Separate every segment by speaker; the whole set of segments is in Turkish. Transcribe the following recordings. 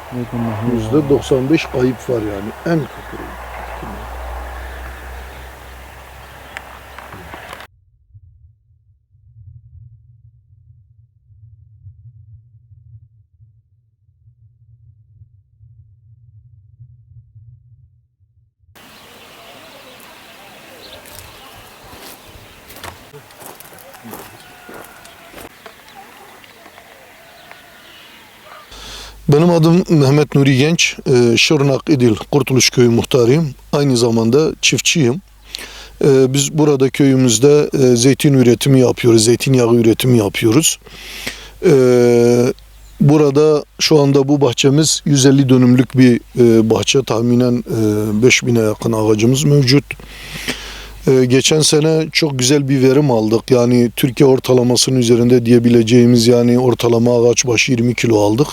Speaker 1: %95 kayıp var yani en kötü. Benim adım Mehmet Nuri Genç, Şırnak İdil Kurtuluş Köyü muhtarıyım. Aynı zamanda çiftçiyim. Biz burada köyümüzde zeytin üretimi yapıyoruz, zeytinyağı üretimi yapıyoruz. Burada şu anda bu bahçemiz 150 dönümlük bir bahçe, tahminen 5000'e yakın ağacımız mevcut. Geçen sene çok güzel bir verim aldık. Yani Türkiye ortalamasının üzerinde diyebileceğimiz, yani ortalama ağaç başı 20 kilo aldık.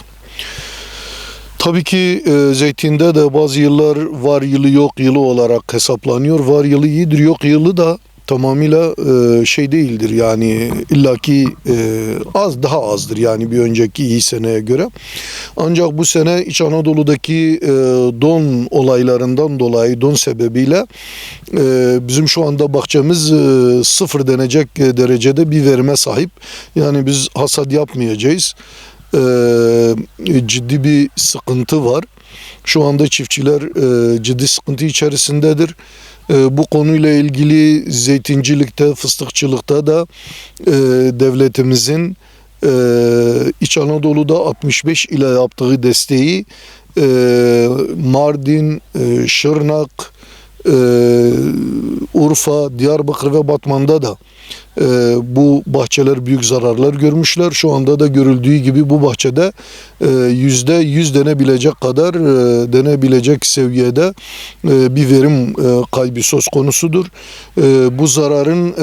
Speaker 1: Tabii ki zeytinde de bazı yıllar var yılı yok yılı olarak hesaplanıyor. Var yılı iyidir, yok yılı da tamamıyla şey değildir. Yani illaki daha azdır yani bir önceki iyi seneye göre. Ancak bu sene İç Anadolu'daki don olaylarından dolayı, don sebebiyle bizim şu anda bahçemiz sıfır denecek derecede bir verime sahip. Yani biz hasat yapmayacağız. Ciddi bir sıkıntı var. Şu anda çiftçiler ciddi sıkıntı içerisindedir. Bu konuyla ilgili zeytincilikte, fıstıkçılıkta da devletimizin İç Anadolu'da 65 ile yaptığı desteği Mardin, Şırnak, Urfa, Diyarbakır ve Batman'da da bu bahçeler büyük zararlar görmüşler. Şu anda da görüldüğü gibi bu bahçede %100 denebilecek kadar denebilecek seviyede bir verim kaybı söz konusudur. Bu zararın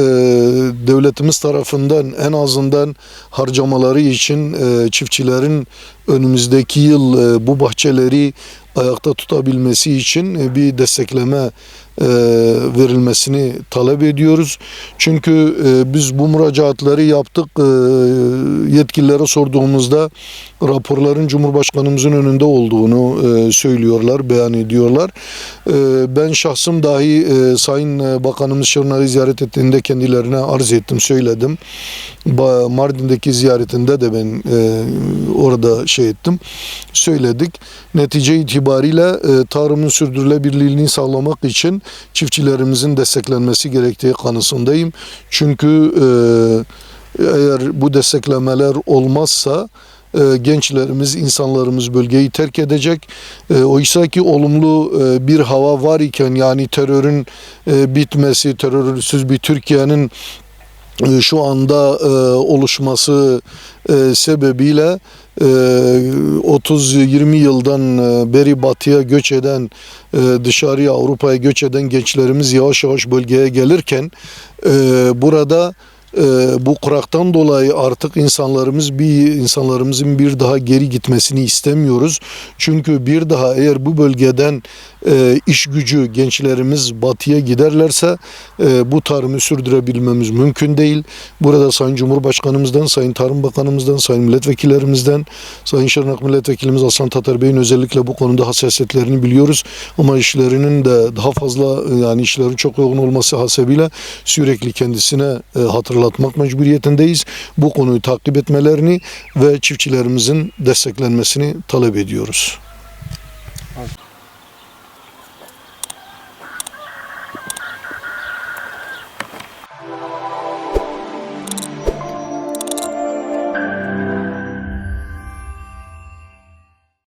Speaker 1: devletimiz tarafından en azından harcamaları için çiftçilerin önümüzdeki yıl bu bahçeleri ayakta tutabilmesi için bir destekleme verilmesini talep ediyoruz. Çünkü biz bu müracaatları yaptık. Yetkililere sorduğumuzda raporların Cumhurbaşkanımızın önünde olduğunu söylüyorlar, beyan ediyorlar. Ben şahsım dahi Sayın Bakanımız Şırnak'ı ziyaret ettiğinde kendilerine arz ettim, söyledim. Mardin'deki ziyaretinde de ben orada söyledik. Netice itibariyle tarımın sürdürülebilirliğini sağlamak için çiftçilerimizin desteklenmesi gerektiği kanısındayım. Çünkü eğer bu desteklemeler olmazsa gençlerimiz, insanlarımız bölgeyi terk edecek. Oysa ki olumlu bir hava var iken, yani terörün bitmesi, terörsüz bir Türkiye'nin şu anda oluşması sebebiyle 30-20 yıldan beri batıya göç eden, dışarıya Avrupa'ya göç eden gençlerimiz yavaş yavaş bölgeye gelirken burada bu kuraktan dolayı artık insanlarımızın bir daha geri gitmesini istemiyoruz. Çünkü bir daha eğer bu bölgeden iş gücü gençlerimiz batıya giderlerse bu tarımı sürdürebilmemiz mümkün değil. Burada Sayın Cumhurbaşkanımızdan, Sayın Tarım Bakanımızdan, Sayın Milletvekillerimizden, Sayın Şırnak Milletvekilimiz Hasan Tatar Bey'in özellikle bu konuda hassasiyetlerini biliyoruz. Ama işlerinin de daha fazla, yani işlerin çok yoğun olması hasebiyle sürekli kendisine hatırlatmak mecburiyetindeyiz. Bu konuyu takip etmelerini ve çiftçilerimizin desteklenmesini talep ediyoruz.